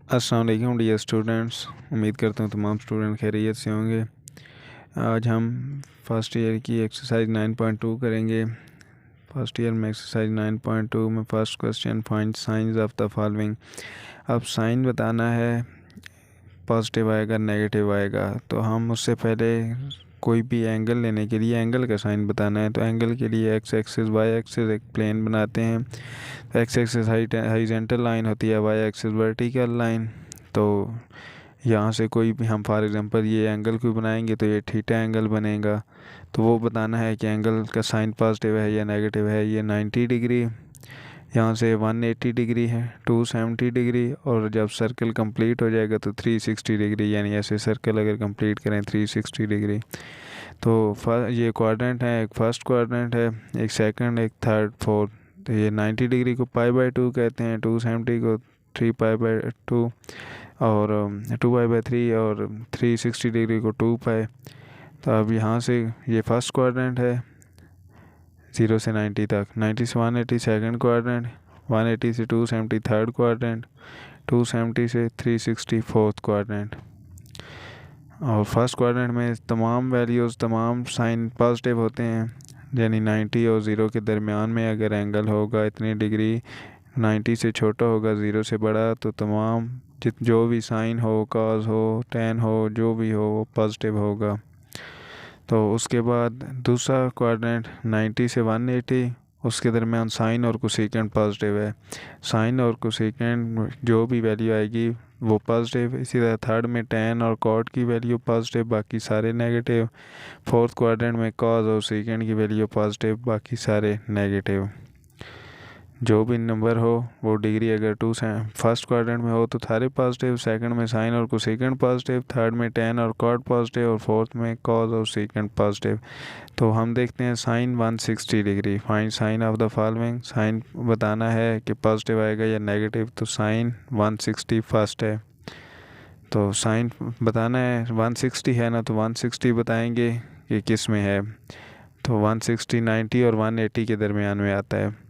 अस्सलाम वालेकुम dear students. उम्मीद करता हूँ तमाम स्टूडेंट खैरियत से होंगे। आज हम फर्स्ट ईयर की एक्सरसाइज 9.2 करेंगे। फर्स्ट ईयर में एक्सरसाइज 9.2 में first question, find science of the following. अब साइन बताना है, पॉजिटिव आएगा नेगेटिव आएगा। तो हम उससे पहले कोई भी एंगल लेने के लिए एंगल का साइन बताना है। तो एंगल के लिए एक्स एक्सिस वाई एक्सिस एक प्लेन बनाते हैं। तो एक्स एक्सिस हॉरिजॉन्टल लाइन होती है, वाई एक्सिस वर्टिकल लाइन। तो यहाँ से कोई भी हम फॉर एग्जांपल ये एंगल को बनाएंगे तो ये थीटा एंगल बनेगा। तो वो बताना है कि एंगल का साइन पॉजिटिव है या नेगेटिव है। ये 90 डिग्री, यहाँ से 180 डिग्री है, 270 डिग्री, और जब सर्कल कंप्लीट हो जाएगा तो 360 डिग्री, यानी ऐसे सर्कल अगर कंप्लीट करें 360 डिग्री। तो ये क्वाड्रेंट है, एक फर्स्ट क्वाड्रेंट है, एक सेकंड, एक थर्ड, फोर्थ। तो ये 90 डिग्री को पाई/2 कहते हैं, 270 को 3 पाई/2, और 2 पाई/3, और 360 डिग्री को 2 पाई। तो अब यहाँ से ये फर्स्ट क्वाड्रेंट है 0 से 90 तक, 90 से 180 सेकंड क्वाड्रेंट, 180 से 270 थर्ड क्वाड्रेंट, 270 से 360 फोर्थ क्वाड्रेंट। और फर्स्ट क्वाड्रेंट में तमाम वैल्यूज़, तमाम साइन पॉजिटिव होते हैं, यानी 90 और 0 के दरमियान में अगर एंगल होगा इतनी डिग्री, 90 से छोटा होगा 0 से बड़ा, तो तमाम जो भी साइन हो, कॉस हो, टेन हो, जो भी हो वो पॉजिटिव होगा। तो उसके बाद दूसरा क्वाड्रेंट 90 से 180, उसके दरमियान साइन और कोसेकेंट पॉजिटिव है। साइन और कोसेकेंट जो भी वैल्यू आएगी वो पॉजिटिव। इसी तरह थर्ड में टेन और कॉट की वैल्यू पॉजिटिव, बाकी सारे नेगेटिव। फोर्थ क्वाड्रेंट में कॉस और सेकेंड की वैल्यू पॉजिटिव, बाकी सारे नेगेटिव। जो भी नंबर हो वो डिग्री अगर फर्स्ट क्वाड्रेंट में हो तो सारे पॉजिटिव, सेकंड में साइन और कोसेकेंट पॉजिटिव, थर्ड में टेन और कॉट पॉजिटिव, और फोर्थ में कॉस और सेकेंट पॉजिटिव। तो हम देखते हैं sine 160 degree. Find sine of the following. Sine बताना है कि पॉजिटिव आएगा या नेगेटिव। तो साइन 160 फर्स्ट है, तो साइन बताना है 160 है ना, तो 160 बताएंगे कि किस में है। तो 160 90 और 180 के दरमियान में आता है।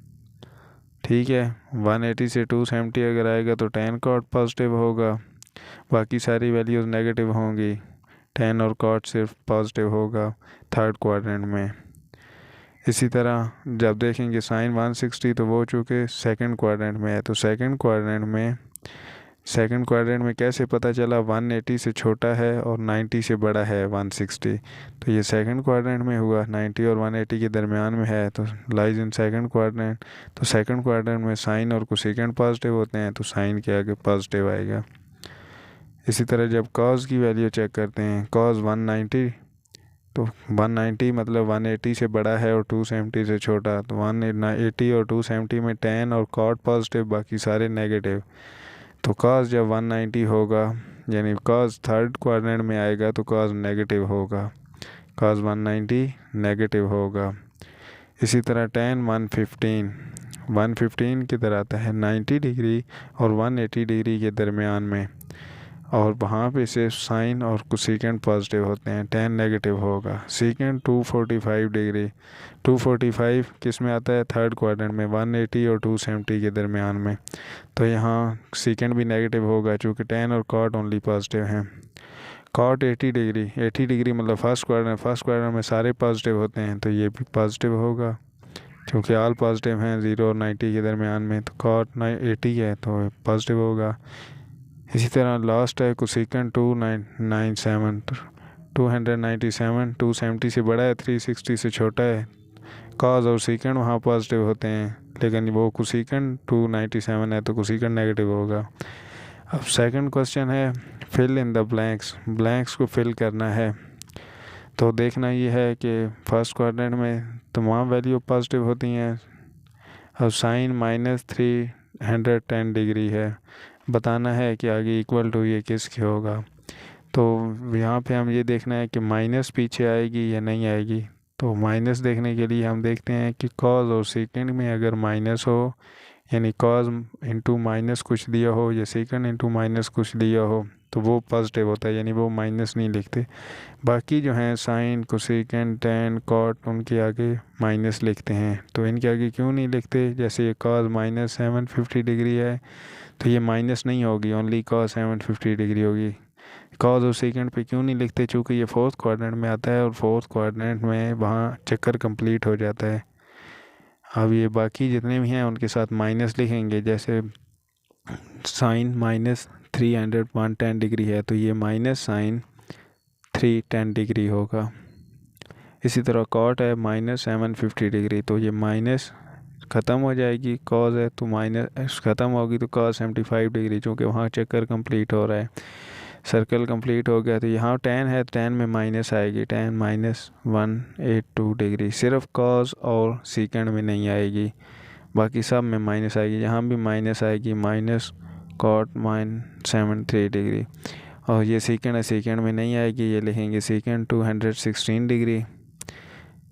ठीक है, 180 से 270 अगर आएगा तो टेन कॉट पॉजिटिव होगा, बाकी सारी वैल्यूज़ नेगेटिव होंगी। टेन और कॉट सिर्फ पॉजिटिव होगा थर्ड क्वाड्रेंट में। इसी तरह जब देखेंगे साइन 160, तो वो चूँकि सेकंड क्वाड्रेंट में है, तो सेकंड क्वाड्रेंट में कैसे पता चला 180 से छोटा है और 90 से बड़ा है 160। तो ये सेकंड क्वाड्रेंट में हुआ, 90 और 180 के दरमियान में है, तो लाइज इन सेकंड क्वाड्रेंट। तो सेकंड क्वाड्रेंट में साइन और कोसेकेंट पॉजिटिव होते हैं, तो साइन के आगे पॉजिटिव आएगा। इसी तरह जब कॉस की वैल्यू चेक करते हैं, कॉस 190, तो 190 मतलब 180 से बड़ा है और 270 से छोटा, तो 180 और 270 में टेन और कॉट पॉजिटिव, बाकी सारे नेगेटिव। तो कॉस जब 190 होगा, यानी कॉस थर्ड क्वाड्रेंट में आएगा, तो कॉस नेगेटिव होगा, कॉस 190 नेगेटिव होगा। इसी तरह टेन 115 किधर आता है 90 डिग्री और 180 डिग्री के दरमियान में, और वहाँ पे सिर्फ साइन और कोसेकेंट पॉजिटिव होते हैं, टेन नेगेटिव होगा। सेकेंड 245 डिग्री, 245 किस में आता है थर्ड क्वाड्रेंट में, 180 और 270 के दरमियान में। तो यहाँ सेकेंड भी नेगेटिव होगा, चूँकि टेन और कॉट ओनली पॉजिटिव हैं। कॉट 80 डिग्री, 80 डिग्री मतलब फर्स्ट क्वाड्रेंट में सारे पॉजिटिव होते हैं, तो ये भी पॉजिटिव होगा क्योंकि ऑल पॉजिटिव हैं 0 और 90 के दरमियान में। तो कॉट 80 है तो पॉजिटिव होगा। इसी तरह लास्ट है कोसेकेंट 297, 297, 270 से बड़ा है, 360 से छोटा है। कॉस और सेकेंड वहाँ पॉजिटिव होते हैं, लेकिन वो कोसेकेंट 297 है तो कोसेकेंट नेगेटिव होगा। अब सेकंड क्वेश्चन है फिल इन द ब्लैंक्स को फिल करना है। तो देखना ये है कि फर्स्ट क्वाड्रेंट में तमाम वैल्यू पॉजिटिव होती हैं। अब साइन -310 डिग्री है, बताना है कि आगे इक्वल टू ये किसके होगा। तो यहाँ पे हम ये देखना है कि माइनस पीछे आएगी या नहीं आएगी। तो माइनस देखने के लिए हम देखते हैं कि कॉस और सेकंड में अगर माइनस हो, यानी कॉस इंटू माइनस कुछ दिया हो या सेकंड इंटू माइनस कुछ दिया हो, तो वो पॉजिटिव होता है, यानी वो माइनस नहीं लिखते। बाकी जो हैं साइन कोसेकेंट टेन कॉट, उनके आगे माइनस लिखते हैं। तो इनके आगे क्यों नहीं लिखते, जैसे ये कॉस -750 डिग्री है तो ये माइनस नहीं होगी, ओनली cos 750 डिग्री होगी। कॉज और सेकंड पे क्यों नहीं लिखते, चूँकि ये फोर्थ क्वाड्रेंट में आता है और फोर्थ क्वाड्रेंट में वहाँ चक्कर कंप्लीट हो जाता है। अब ये बाकी जितने भी हैं उनके साथ माइनस लिखेंगे, जैसे साइन -310 डिग्री है तो ये माइनस साइन 310 डिग्री होगा। इसी तरह कॉट है -750 डिग्री, तो ये माइनस ख़त्म हो जाएगी, कॉज है तो माइनस ख़त्म होगी तो cos 75 डिग्री, चूँकि वहाँ चक्कर कंप्लीट हो रहा है, सर्कल कंप्लीट हो गया। तो यहाँ tan है, tan में माइनस आएगी, tan -182 डिग्री, सिर्फ cos और सीकेंड में नहीं आएगी, बाकी सब में माइनस आएगी। यहाँ भी माइनस आएगी, -cot -73 डिग्री। और ये सीकेंड है, सीकेंड में नहीं आएगी, ये लिखेंगे सीकेंड 216 डिग्री,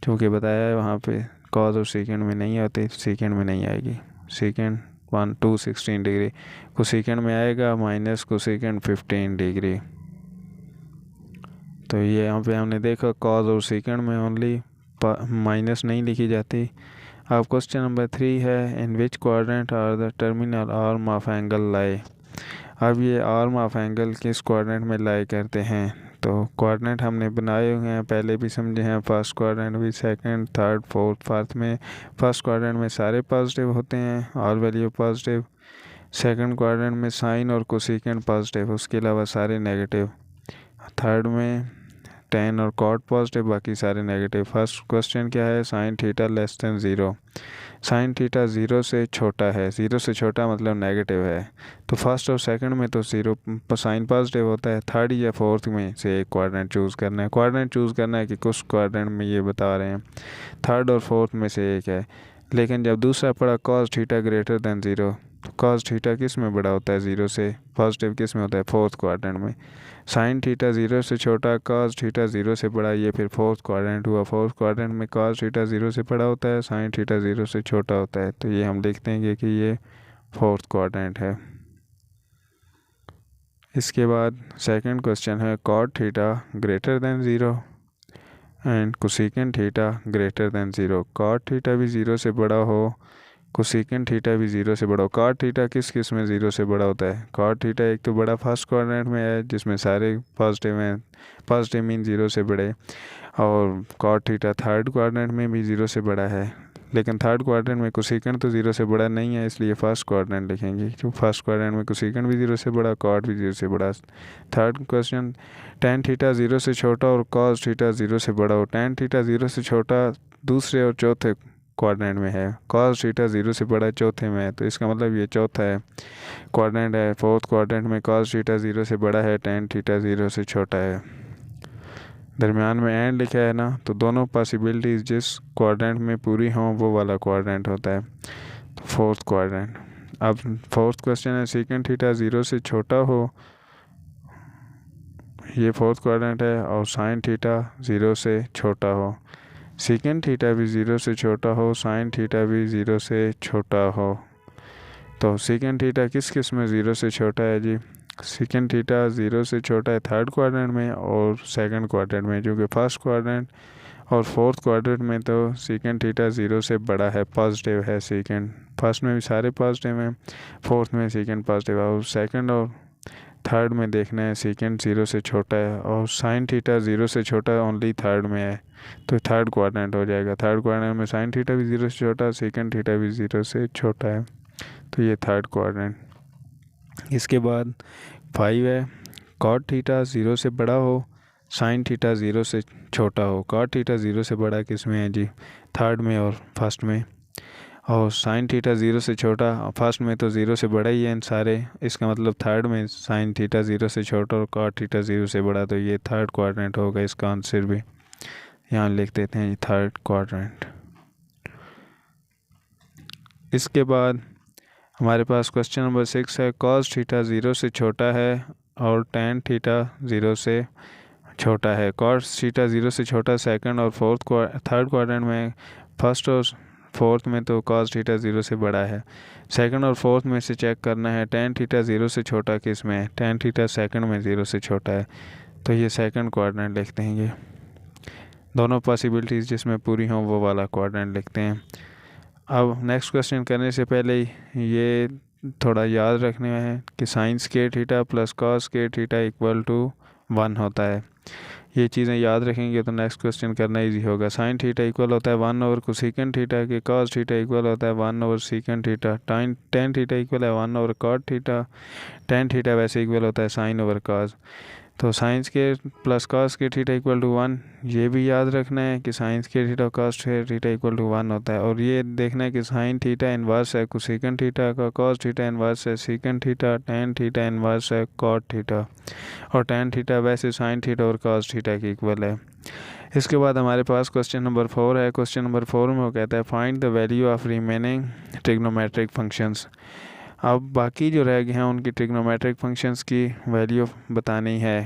क्योंकि बताया है वहाँ पे कॉज और सीकेंड में नहीं आते, सीकेंड में नहीं आएगी। सीकेंड 216 डिग्री को सीकेंड में आएगा, माइनस को सीकेंड 15 डिग्री। तो ये यहाँ पे हमने देखा कॉज और सीकेंड में ओनली माइनस नहीं लिखी जाती। अब क्वेश्चन नंबर 3 है, in which quadrant are the terminal arm of angle lie. अब ये आर्म ऑफ एंगल किस क्वाड्रेंट में लाई करते हैं, तो क्वाड्रेंट हमने बनाए हुए हैं, पहले भी समझे हैं, फर्स्ट क्वाड्रेंट भी, सेकंड, थर्ड, फोर्थ में फर्स्ट क्वाड्रेंट में सारे पॉजिटिव होते हैं, all value positive. Second quadrant में साइन और कोसेकेंट पॉजिटिव, उसके अलावा सारे नेगेटिव। थर्ड में tan और cot पॉजिटिव, बाकी सारे नेगेटिव। फर्स्ट क्वेश्चन क्या है, sine theta less than 0। Sine theta 0 से छोटा है, 0 से छोटा मतलब नेगेटिव है, तो फर्स्ट और सेकंड में तो 0 साइन पॉजिटिव होता है। थर्ड या फोर्थ में से एक क्वाड्रेंट चूज़ करना है, क्वाड्रेंट चूज़ करना है कि कुछ क्वाड्रेंट में ये बता रहे हैं, थर्ड और फोर्थ में से एक है। लेकिन जब दूसरा पड़ा cos थीटा ग्रेटर देन 0, तो cos थीटा किस में बड़ा होता है, 0 से, पॉजिटिव किस में होता है, फोर्थ क्वाड्रेंट में। साइन थीटा 0 से छोटा, cos थीटा 0 से बड़ा, ये फिर फोर्थ क्वाड्रेंट हुआ। फोर्थ क्वाड्रेंट में cos थीटा 0 से बड़ा होता है, साइन थीटा 0 से छोटा होता है, तो ये हम लिख देंगे कि ये फोर्थ क्वाड्रेंट है। इसके बाद सेकंड क्वेश्चन है, cot theta greater than 0 and cosecant theta greater than 0। cot theta भी 0 से बड़ा हो, कोसेकेंट थीटा भी 0 से बड़ा हो। cot थीटा किस में 0 से बड़ा होता है, cot थीटा एक तो बड़ा फर्स्ट क्वाड्रेंट में है जिसमें सारे पॉजिटिव हैं, पॉजिटिव मीन 0 से बड़े, और cot थीटा थर्ड क्वाड्रेंट में भी 0 से बड़ा है, लेकिन थर्ड क्वाड्रेंट में कोसेकेंट तो 0 से बड़ा नहीं है, इसलिए फर्स्ट क्वाड्रेंट लिखेंगे, क्योंकि फर्स्ट क्वाड्रेंट में कोसेकेंट भी 0 से बड़ा, cot भी 0 से बड़ा। थर्ड क्वेश्चन, tan थीटा 0 से छोटा और cos थीटा 0 से बड़ा हो। tan थीटा 0 से छोटा दूसरे और चौथे क्वाड्रेंट में है, cos थीटा 0 से बड़ा चौथे में है, तो इसका मतलब ये चौथा है क्वाड्रेंट है। फोर्थ क्वाड्रेंट में cos थीटा 0 से बड़ा है, tan थीटा 0 से छोटा है। दरमियान में एंड लिखा है ना, तो दोनों पॉसिबिलिटीज़ जिस क्वाड्रेंट में पूरी हों वो वाला क्वाड्रेंट होता है, तो फोर्थ क्वाड्रेंट। अब फोर्थ क्वेश्चन है, सेकंड थीटा 0 से छोटा हो, ये फोर्थ क्वाड्रेंट है, और साइन थीटा 0 से छोटा हो। सेकंड थीटा भी 0 से छोटा हो, साइन थीटा भी 0 से छोटा हो। तो सेकंड थीटा किस में 0 से छोटा है जी, सेकंड थीटा 0 से छोटा है थर्ड क्वाड्रेंट में और सेकंड क्वाड्रेंट में, जो कि फर्स्ट क्वाड्रेंट और फोर्थ क्वाड्रेंट में तो सेकंड थीटा 0 से बड़ा है, पॉजिटिव है सेकंड। फर्स्ट में भी सारे पॉजिटिव हैं, फोर्थ में सेकंड पॉजिटिव है, और सेकंड और थर्ड में देखना है सेकंड 0 से छोटा है, और साइन थीटा 0 से छोटा ओनली थर्ड में है, तो थर्ड क्वाड्रेंट हो जाएगा। थर्ड क्वाड्रेंट में साइन थीटा भी 0 से छोटा, सेकंड थीटा भी 0 से छोटा है, तो ये थर्ड क्वाड्रेंट। इसके बाद 5 है, cot थीटा 0 से बड़ा हो, साइन थीटा 0 से छोटा हो। cot थीटा 0 से बड़ा किस में है जी, थर्ड में और फर्स्ट में, और साइन थीटा 0 से छोटा, फर्स्ट में तो 0 से बड़ा ही है इन सारे, इसका मतलब थर्ड में साइन थीटा 0 से छोटा और cot थीटा 0 से बड़ा, तो ये थर्ड क्वाड्रेंट होगा। इसका आंसर भी यहाँ लिख देते हैं, थर्ड क्वाड्रेंट। इसके बाद हमारे पास क्वेश्चन नंबर 6 है, cos थीटा 0 से छोटा है और tan थीटा 0 से छोटा है। cos थीटा 0 से छोटा सेकंड और थर्ड क्वाड्रेंट में, फर्स्ट और फोर्थ में तो cos थीटा 0 से बड़ा है। सेकंड और फोर्थ में से चेक करना है tan थीटा 0 से छोटा किस में है, tan थीटा सेकंड में 0 से छोटा है, तो ये सेकंड क्वाड्रेंट लिखते हैं। ये दोनों पॉसिबिलिटीज़ जिसमें पूरी हों वो वाला क्वाड्रेंट लिखते हैं। अब नेक्स्ट क्वेश्चन करने से पहले ये थोड़ा याद रखने हैं कि sine square theta plus cos square theta equal to 1 होता है। ये चीज़ें याद रखेंगे तो नेक्स्ट क्वेश्चन करना इजी होगा। साइन थीटा इक्वल होता है 1 ओवर कोसेकेंट थीटा के, कॉस थीटा इक्वल होता है 1 over secant theta, tan theta equal है 1 over cot theta, tan theta वैसे इक्वल होता है साइन ओवर कॉस। तो साइंस के प्लस कॉस के थीटा इक्वल टू 1, ये भी याद रखना है कि साइंस के theta cos theta equal to 1 होता है। और ये देखना है कि साइन थीटा इन्वर्स है कोसेकेंट थीटा का, कॉस थीटा इन्वर्स है secant theta, tan theta inverse है कॉट थीटा, और टेन थीटा वैसे साइन थीटा और कॉस थीटा की इक्वल है। इसके बाद हमारे पास क्वेश्चन नंबर 4 है। क्वेश्चन नंबर 4 में वो कहता है find the value of remaining trigonometric functions. अब बाकी जो रह गए हैं उनकी ट्रिग्नोमेट्रिक फंक्शंस की वैल्यू बतानी है।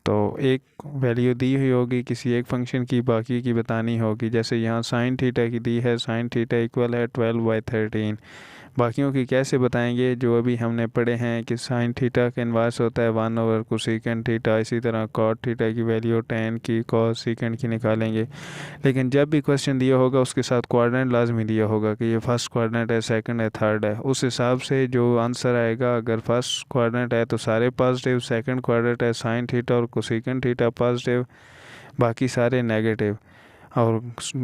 तो एक वैल्यू दी हुई होगी किसी एक फंक्शन की, बाकी की बतानी होगी। जैसे यहाँ साइन थीटा की दी है, साइन थीटा इक्वल है 12/13। बाकियों की कैसे बताएंगे, जो अभी हमने पढ़े हैं कि साइन थीटा का इन्वर्स होता है 1 ओवर कोसेकेंट थीटा, इसी तरह कॉट थीटा की वैल्यू 10 की, कॉस सीकेंट की निकालेंगे। लेकिन जब भी क्वेश्चन दिया होगा उसके साथ क्वाड्रेंट लाजमी दिया होगा कि ये फर्स्ट क्वाड्रेंट है, सेकंड है, थर्ड है। उस हिसाब से जो आंसर आएगा, अगर फर्स्ट क्वाड्रेंट है तो सारे पॉजिटिव, सेकंड क्वाड्रेंट है साइन थीटा और कोसेकेंट थीटा पॉजिटिव, बाकी सारे नेगेटिव। और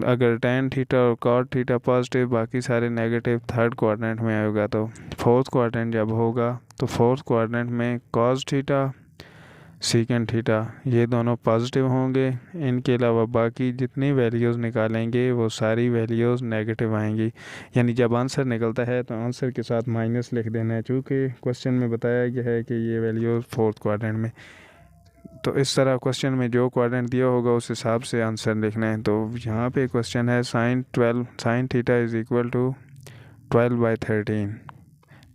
अगर टेन थीटा और कॉट थीटा पॉजिटिव, बाकी सारे नेगेटिव थर्ड क्वाड्रेंट में आएगा। तो फोर्थ क्वाड्रेंट जब होगा तो फोर्थ क्वाड्रेंट में कॉस थीटा सीकेंट थीटा ये दोनों पॉजिटिव होंगे। इनके अलावा बाकी जितनी वैल्यूज़ निकालेंगे वो सारी वैल्यूज़ नेगेटिव आएंगी। यानी जब आंसर निकलता है तो आंसर के साथ माइनस लिख देना है, चूँकि क्वेश्चन में बताया गया है कि ये वैल्यूज़ फोर्थ क्वाड्रेंट में। तो इस तरह क्वेश्चन में जो क्वाड्रेंट दिया होगा उस हिसाब से आंसर लिखना है। तो यहाँ पे क्वेश्चन है sine theta is equal to 12/13।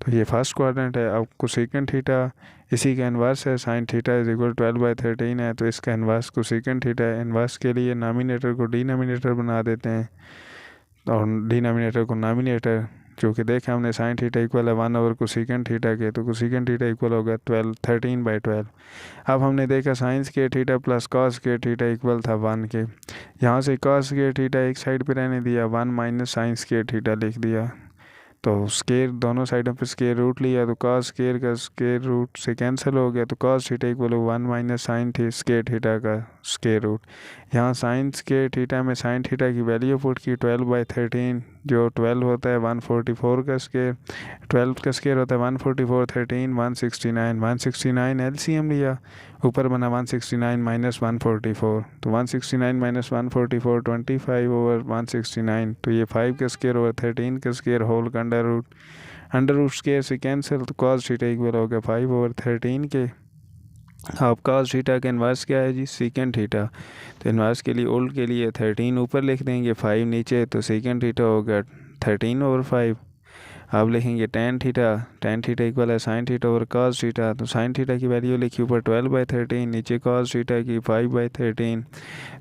तो ये फर्स्ट क्वाड्रेंट है। अब कोसेकेंट थीटा इसी का इन्वर्स है, साइन थीटा इज इक्वल 12/13 है, तो इसका इन्वर्स कोसेकेंट थीटा है। इन्वर्स के लिए नामिनेटर को डिनोमिनेटर बना देते हैं और डिनोमिनेटर को नामिनेटर। क्योंकि देखें हमने साइन थीटा इक्वल है 1 ओवर कोसेकेंट थीटा के, तो कोसेकेंट थीटा इक्वल होगा 13/12। अब हमने देखा साइंस के थीटा प्लस कॉस के थीटा इक्वल था 1 के। यहाँ से कॉस के थीटा एक साइड पे रहने दिया, 1 माइनस साइंस के थीटा लिख दिया। तो स्केयर दोनों साइडों पे स्केयर रूट लिया, तो कॉस स्केयर का स्केयर रूट से कैंसिल हो गया, तो cos theta equal 1 minus sine square theta का स्केयर रूट। यहाँ साइन स्केयर थीटा में साइन थीटा की वैल्यू पुट की 12/13, जो 12 होता है 144 का स्केयर, 12 का स्केयर होता है 144, 13 169, 169 एलसीएम लिया, ऊपर बना 169 माइनस 144, तो 169 माइनस 144 25 ओवर 169, तो ये 5 का स्केयर ओवर 13 का स्केयर होल का अंडर रूट स्केयर से कैंसिल, तो कॉस थीटा इक्वल हो गया 5 ओवर 13 के। अब कॉस थीटा का इन्वर्स क्या है जी, सीकेंट थीटा। तो इन्वर्स के लिए ओल्ड के लिए 13 ऊपर लिख देंगे, 5 नीचे, तो सीकेंट थीटा हो गया 13 ओवर 5। अब लिखेंगे टेन थीटा इक्वल है sine theta over cos theta, तो साइन थीटा की वैल्यू लिखी ऊपर 12/13, नीचे कॉस थीटा की 5/13,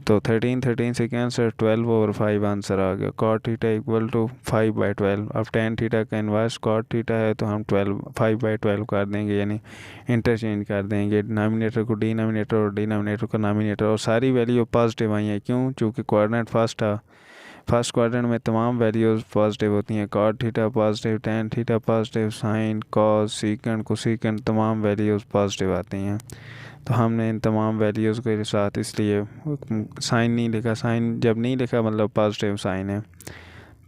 तो 13 से कैंसर 12 ओवर 5 आंसर आ गया। Cot theta equal to 5/12। अब टेन थीटा का इन्वर्स कॉट थीटा है तो हम 5/12 कर देंगे, यानी इंटरचेंज कर देंगे, डिनोमिनेटर को डिनोमिनेटर और डिनोमिनेटर को नॉमिनेटर, और सारी वैल्यू पॉजिटिव आई हैं। क्यों? चूँकि कोऑर्डिनेट फर्स्ट था, फर्स्ट क्वाड्रेंट में तमाम वैल्यूज़ पॉजिटिव होती हैं। Cot theta positive, tan theta positive, sine cos secant cosecant तमाम वैल्यूज़ पॉजिटिव आती हैं। तो हमने इन तमाम वैल्यूज़ के साथ इसलिए साइन नहीं लिखा, साइन जब नहीं लिखा मतलब पॉजिटिव साइन है।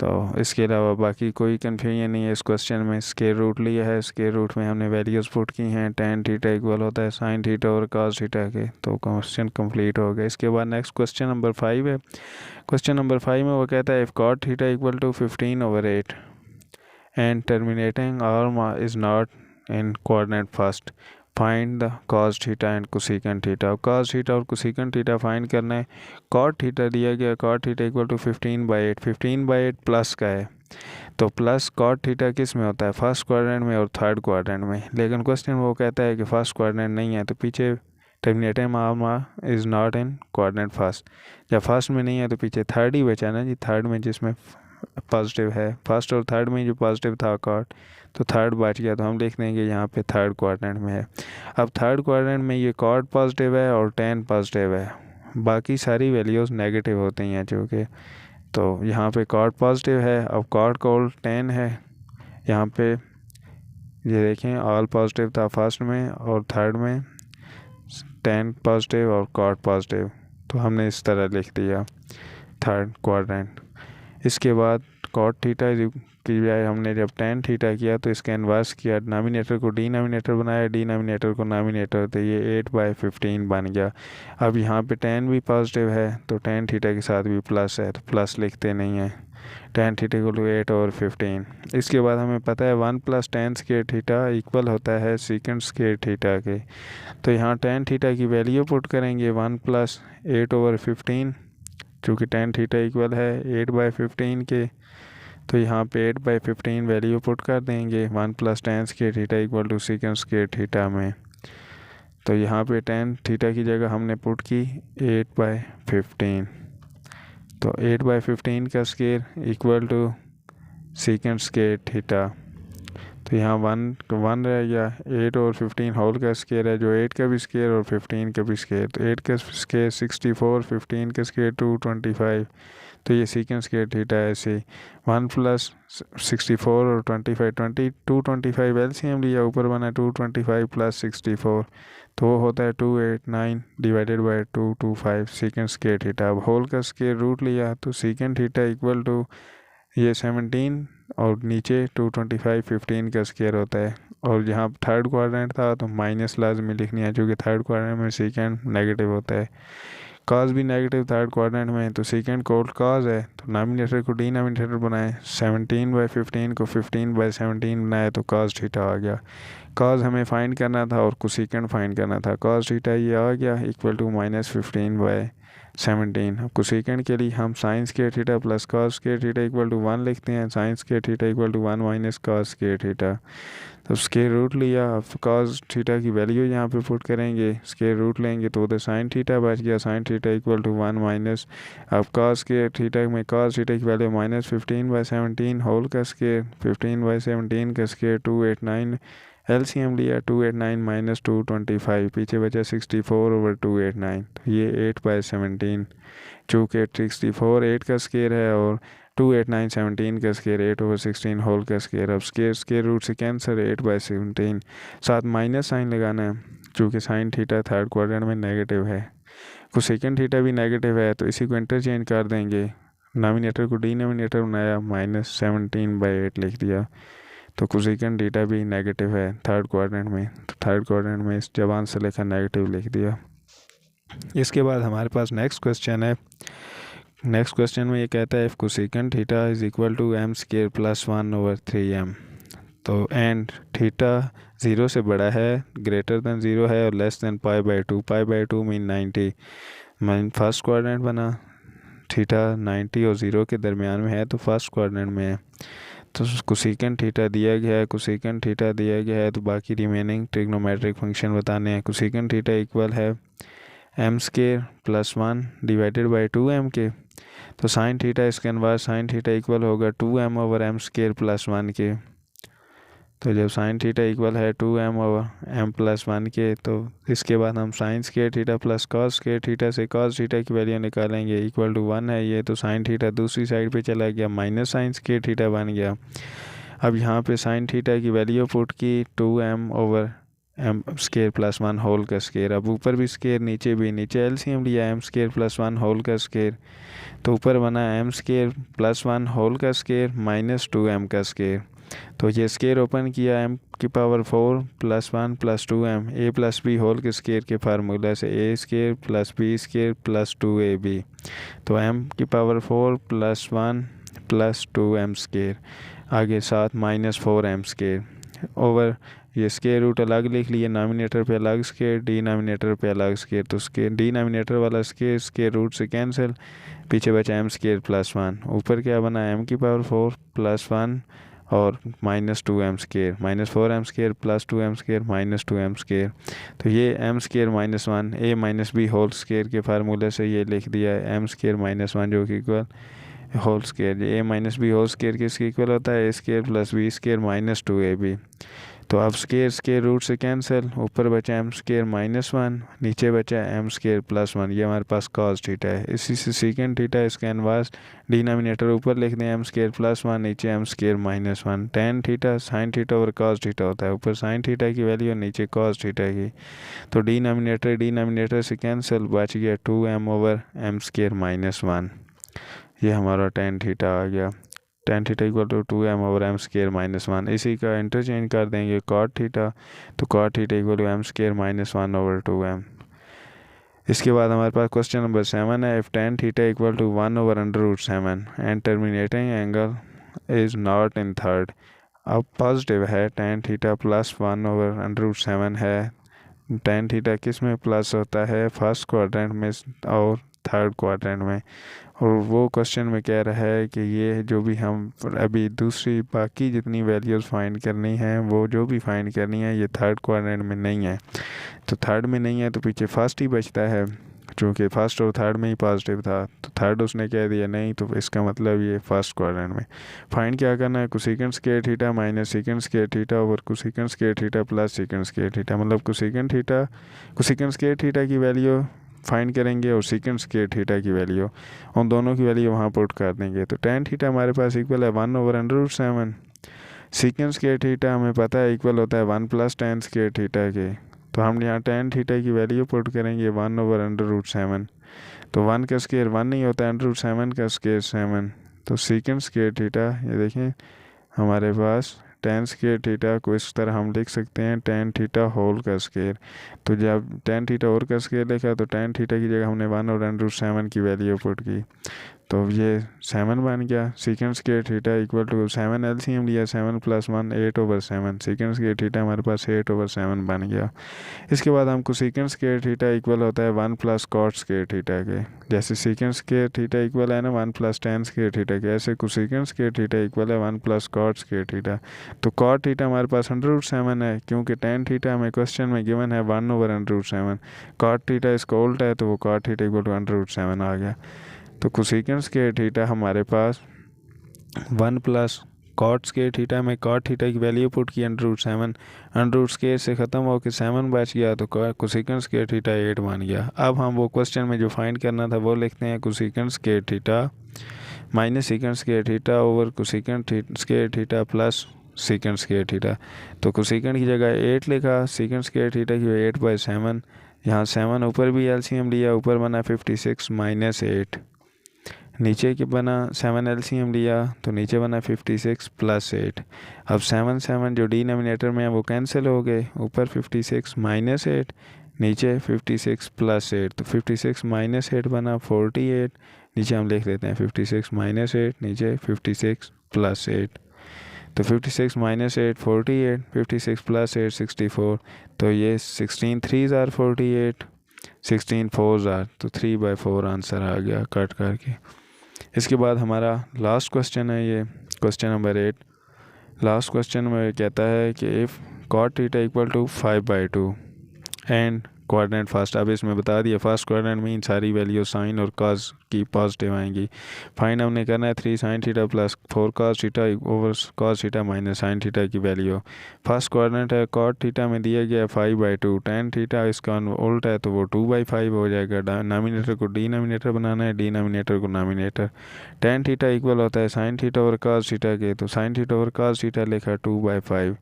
तो इसके अलावा बाकी कोई कन्फ्यूजन नहीं है इस क्वेश्चन में। स्केयर रूट लिया है, स्केयर रूट में हमने वैल्यूज़ पुट की हैं, टेन थीटा इक्वल होता है साइन थीटा और कॉस थीटा के, तो क्वेश्चन कंप्लीट हो गया। इसके बाद नेक्स्ट क्वेश्चन नंबर 5 है। क्वेश्चन नंबर 5 में वो कहता है if cot theta equal to 15/8 and terminating arm is not in coordinate first, find the cos theta and cosecant theta. Cos theta और कोसेकेंट थीटा फाइंड करना है। कॉट थीटा दिया गया, cot theta equal to 15/8, 15/8 plus का है, तो plus cot theta किस में होता है, फर्स्ट क्वाड्रेंट में और थर्ड क्वाड्रेंट में। लेकिन क्वेश्चन वो कहता है कि फर्स्ट क्वाड्रेंट नहीं है, तो पीछे terminating arm is not in coordinate first, जब फर्स्ट में नहीं है तो पीछे थर्ड ही बचा ना जी, थर्ड में जिसमें पॉजिटिव है, फर्स्ट और थर्ड में जो पॉजिटिव था कॉट, तो थर्ड बच गया, तो हम लिख देंगे यहाँ पे थर्ड क्वाड्रेंट में है। अब थर्ड क्वाड्रेंट में ये कॉट पॉजिटिव है और टेन पॉजिटिव है, बाकी सारी वैल्यूज़ नेगेटिव होती हैं चूँकि, तो यहाँ पे कॉट पॉजिटिव है। अब कॉट का उल्ट टेन है, यहाँ पे ये देखें ऑल पॉजिटिव था फर्स्ट में और थर्ड में tan पॉजिटिव और cot पॉजिटिव, तो हमने इस तरह लिख दिया थर्ड क्वाड्रेंट। इसके बाद cot थीटा की बजाय हमने जब tan थीटा किया तो इसका इन्वर्स किया, डिनोमिनेटर को डिनोमिनेटर बनाया, डिनोमिनेटर को नोमिनेटर, तो ये 8/15 बन गया। अब यहाँ पे tan भी पॉजिटिव है तो tan थीटा के साथ भी प्लस है तो प्लस लिखते नहीं हैं, tan थीटा को 8/15। इसके बाद हमें पता है 1 + tan स्क्वायर थीटा इक्वल होता है सेकंड स्क्वायर थीटा के, तो यहाँ tan थीटा की वैल्यू पुट करेंगे 1 + 8/15, चूँकि tan थीटा इक्वल है 8/15 के, तो यहाँ पे 8/15 वैल्यू पुट कर देंगे 1 + tan square theta equal to second square theta में। तो यहाँ पे tan थीटा की जगह हमने पुट की 8/15, तो 8/15 का square equal to second square theta, तो यहाँ 1 रह गया। 8 और 15 होल का स्क्वायर है, जो 8 का भी स्क्वायर और 15 का भी स्क्वायर, तो 8 का स्क्वायर 64, 15 का स्क्वायर 225, तो ये सेकंड स्क्वायर थीटा है। ऐसे 1 + 64 और 25 225 एलसीएम लिया, ऊपर बना 225 + 64, तो वो होता है 289 divided by 225 second square theta. अब होल का स्क्वायर रूट लिया तो सेकंड थीटा इक्वल टू ये 17 और नीचे 225 15 का स्क्वायर होता है। और यहाँ थर्ड क्वाड्रेंट था तो माइनस लाजमी लिखनी है, क्योंकि थर्ड क्वाड्रेंट में सेकंड नेगेटिव होता है। कॉस भी नेगेटिव थर्ड क्वाड्रेंट में, तो सेकंड कोड कॉस है, तो नॉमिनेटर को डिनोमिनेटर बनाए, 17/15 को 15/17 बनाए तो कॉस थीटा आ गया। कॉस हमें फाइंड करना था और कोसेकेंट फाइंड करना था, कॉस थीटा ये आ गया इक्वल टू -15/17। अब कोसेकेंट के लिए हम sine square theta plus cos square theta equal to 1 लिखते हैं, sine square theta equal to 1 - cos square theta, तो स्क्वायर रूट लिया। अब कॉस थीटा की वैल्यू यहाँ पे पुट करेंगे, स्क्वायर रूट लेंगे तो उधर साइन थीटा बच गया, साइन थीटा इक्वल टू 1 - अब कॉस स्क्वायर थीटा में कॉस थीटा की वैल्यू -15/17 होल का स्क्वायर, 15/17 का स्क्वायर 289, एलसीएम लिया 289 - 225, पीछे बचा 64/289, तो ये 8/17, चूँकि 64 8 का स्क्वायर है और 289 17 का स्क्वायर 8/16 होल का स्क्वायर। अब स्क्वायर रूट से कैंसर 8/17, साथ माइनस साइन लगाना है, चूँकि साइन थीटा थर्ड क्वाड्रेंट में नेगेटिव है, कोसेकेंट थीटा भी नेगेटिव है, तो इसी को इंटरचेंज कर देंगे, नॉमिनेटर को डिनोमिनेटर बनाया -17/8 लिख दिया, तो कोसेकेंट थीटा भी नेगेटिव है थर्ड क्वाड्रेंट में, तो थर्ड क्वाड्रेंट में इस जवान से लिखा नेगेटिव लिख दिया। इसके बाद हमारे पास नेक्स्ट क्वेश्चन है। नेक्स्ट क्वेश्चन में ये कहता है if cosecant theta is equal to m² + 1/3m, तो एंड थीटा 0 से बड़ा है, ग्रेटर देन 0 है और less than π/2, π/2 mean 90, mean first quadrant बना, थीटा 90 और 0 के दरमियान में है तो फर्स्ट क्वाड्रेंट में है, तो कोसेकेंट थीटा दिया गया है, कोसेकेंट थीटा दिया गया है, तो बाकी रिमेनिंग ट्रिग्नोमेट्रिक फंक्शन बताने हैं। कोसेकेंट थीटा इक्वल है m² + 1 डिवाइडेड बाई 2m के, तो साइन थीटा इसके इनवर्स साइन थीटा इक्वल होगा 2m/m² + 1 के, तो जब साइन थीटा इक्वल है 2m/m + 1 के, तो इसके बाद हम sine square theta plus cos square theta से कॉस थीटा की वैल्यू निकालेंगे, इक्वल टू 1 है ये, तो साइन थीटा दूसरी साइड पे चला गया, माइनस साइन स्क्वायर थीटा बन गया। अब यहाँ पे साइन थीटा की वैल्यू पुट की 2m/m² + 1 होल का स्क्वायर, अब ऊपर भी स्क्वायर नीचे भी, नीचे एलसीएम लिया m² + 1 होल का स्क्वायर, तो ऊपर बना m² + 1 होल का स्क्वायर -2m का स्क्वायर, तो ये स्क्वायर ओपन किया m⁴ + 1 + 2m a + b whole के स्क्वायर के फार्मूला से a² + b² + 2ab, तो m⁴ + 1 + 2m², आगे साथ -4m² ओवर ये स्क्वायर रूट अलग लिख लिए, नॉमिनेटर पे अलग स्क्वायर, डिनोमिनेटर पे अलग स्क्वायर, तो स्क्वायर डिनोमिनेटर वाला स्क्वायर रूट से कैंसिल, पीछे बचा m² + 1, ऊपर क्या बना m⁴ + 1 और -2m², -4m² + 2m² -2m², तो ये m² - 1 a - b whole square के फार्मूले से ये लिख दिया है m² - 1 जो कि equal whole square, a - b whole square किसके इक्वल होता है a² + b² - 2ab, तो अब स्केयर रूट से कैंसिल, ऊपर बचा एम स्केयर -1, नीचे बचा एम स्केयर +1, ये हमारे पास कॉस थीटा है। इसी से सीकेंड थीटा, इसका इनवर्स डिनोमिनेटर ऊपर लिख दें एम स्केयर +1, नीचे m square -1। Tan theta sine theta और कॉस थीटा होता है, ऊपर साइन थीटा की वैल्यू नीचे कॉस थीटा की। तो डिनोमिनेटर से कैंसिल, बच गया 2m/m स्केयर -1। ये हमारा टेन थीटा आ गया। Tan theta equal to 2m/m square -1। इसी का इंटरचेंज कर देंगे कॉट थीटा, तो cot theta equal to m square -1/2m। इसके बाद हमारे पास क्वेश्चन नंबर 7 है, if tan theta equal to 1/√7 and terminating angle is not in third. अब पॉजिटिव है, टेन थीटा +1/√7 है। टेन थीटा किस में प्लस होता है, फर्स्ट क्वाड्रेंट में और थर्ड क्वाड्रेंट में। और वो क्वेश्चन में कह रहा है कि ये जो भी हम अभी दूसरी बाकी जितनी वैल्यूज़ फाइंड करनी है, वो जो भी फाइंड करनी है ये थर्ड क्वाड्रेंट में नहीं है। तो थर्ड में नहीं है तो पीछे फर्स्ट ही बचता है, क्योंकि फर्स्ट और थर्ड में ही पॉजिटिव था, तो थर्ड उसने कह दिया नहीं, तो इसका मतलब ये फर्स्ट क्वाड्रेंट में। फाइंड क्या करना है, cosecant square theta minus second square theta over cosecant square theta plus second square theta. मतलब कोसेकेंट स्क्वायर थीटा की वैल्यू फाइंड करेंगे और सेकेंड स्क्वायर थीटा की वैल्यू, उन दोनों की वैल्यू वहाँ पुट कर देंगे। तो टेन थीटा हमारे पास इक्वल है 1/√7। सेकेंड स्क्वायर थीटा हमें पता है इक्वल होता है 1 + tan स्क्वायर थीटा के। तो हम यहाँ टेन थीटा की वैल्यू पुट करेंगे 1/√7। तो 1 का स्क्वायर 1 नहीं होता, √7 का स्क्वायर 7। तो सेकेंड स्क्वायर थीटा, ये देखें हमारे पास टेन स्क्वायर थीटा को इस तरह हम लिख सकते हैं टेन थीटा होल का स्क्वायर। तो जब टेन थीटा होल का स्क्वायर लिखा तो टेन थीटा की जगह हमने 1/√7 की वैल्यू पुट की, तो ये 7 बन गया। Secant square theta equal to 7 LCM लिया, 7 + 1 8/7। सेकेंड स्क्वायर थीटा हमारे पास 8/7 बन गया। इसके बाद हमको सेकेंड स्क्वायर थीटा इक्वल होता है 1 + कॉट स्क्वायर थीटा के। जैसे सेकेंड स्क्वायर थीटा इक्वल है ना 1 + tan स्क्वायर थीटा के, ऐसे कोसेकेंट स्क्वायर थीटा इक्वल है 1 + कॉट स्क्वायर थीटा। तो कॉट थीटा हमारे पास 100√7 है, क्योंकि tan थीटा हमें क्वेश्चन में गिवन है 1/√7। कॉट थीटा इसका उल्ट है, तो वो कॉट थीटा इक्वल टू 100√7 आ गया। तो कोसेकेंट स्क्वायर थीटा हमारे पास 1 + कॉट स्क्वायर थीटा में कॉट थीटा की वैल्यू पुट की 100√7, अंडर स्क्वायर से ख़त्म होकर 7 बच गया, तो कोसेकेंट स्क्वायर थीटा 8 बन गया। अब हम वो क्वेश्चन में जो फाइंड करना था वो लिखते हैं cosecant square theta minus second square theta over cosecant square theta plus second square theta. तो कोसेकेंट की जगह 8 लिखा, सेकेंड स्क्वायर थीटा की 8/7। यहाँ 7 ऊपर भी एलसीएम लिया, ऊपर बना 56 - 8। नीचे के बना 7 एलसीएम लिया, तो नीचे बना 56 + 8। अब 7 जो डिनोमिनेटर में है वो कैंसिल हो गए, ऊपर 56 - 8, नीचे 56 + 8। तो 56 - 8 बना 48, नीचे हम लिख देते हैं 56 - 8, नीचे 56 + 8। तो 56 - 8 48, 56 + 8 64। तो ये 16 3s are 48, 16 4s are, तो 3/4 आंसर आ गया कट करके। इसके बाद हमारा लास्ट क्वेश्चन है, ये क्वेश्चन नंबर 8। लास्ट क्वेश्चन में कहता है कि if cot theta equal to 5/2 and quadrant first. अब इसमें बता दिया फर्स्ट क्वाड्रेंट में इन सारी वैल्यू साइन और कॉस की पॉजिटिव आएंगी। फाइंड हमने करना है 3 sin theta + 4 cos theta over cos theta minus sine theta की वैल्यू। फर्स्ट क्वाड्रेंट है, कॉट थीटा में दिया गया 5/2, टेन थीटा इसका उल्टा है तो वो 2/5 हो जाएगा। नॉमिनेटर को डिनोमिनेटर बनाना है, डिनोमिनेटर को नॉमिनेटर। टेन थीटा इक्वल होता है sine theta over cos theta के, तो sine theta over cos theta लिखा 2/5।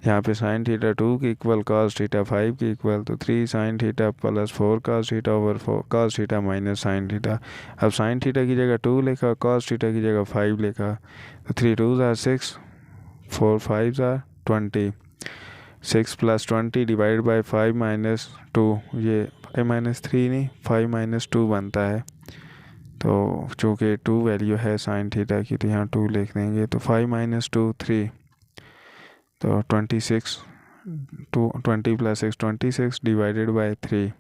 यहाँ पे साइन थीटा 2 के इक्वल cos थीटा 5 के इक्वल, तो 3 sin theta + 4 cos theta over cos theta minus sine theta. अब साइन थीटा की जगह 2 लिखा, cos थीटा की जगह 5 लिखा, तो 3 2s are 6, 4 5s are 20। 6 + 20 divide by 5 - 2, ये 5 - 3 नहीं 5 - 2 बनता है। तो चूँकि 2 वैल्यू है साइन थीटा की, तो यहाँ 2 लिख देंगे। तो 5 - 2 3, तो 26, 20 + 6 26 डिवाइडेड बाई 3,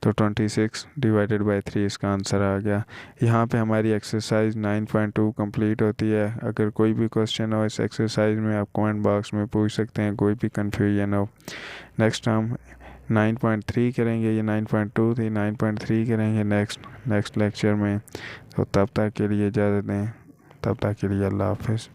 तो 26 डिवाइडेड बाई 3 इसका आंसर आ गया। यहाँ पे हमारी एक्सरसाइज 9.2 कंप्लीट होती है। अगर कोई भी क्वेश्चन हो इस एक्सरसाइज में आप कमेंट बॉक्स में पूछ सकते हैं, कोई भी कन्फ्यूजन हो। नेक्स्ट हम 9.3 करेंगे, ये 9.2 थी, 9.3 करेंगे नेक्स्ट लेक्चर में। तो तब तक के लिए इजाज़त दें, तब तक के लिए अल्लाह हाफ़िज़।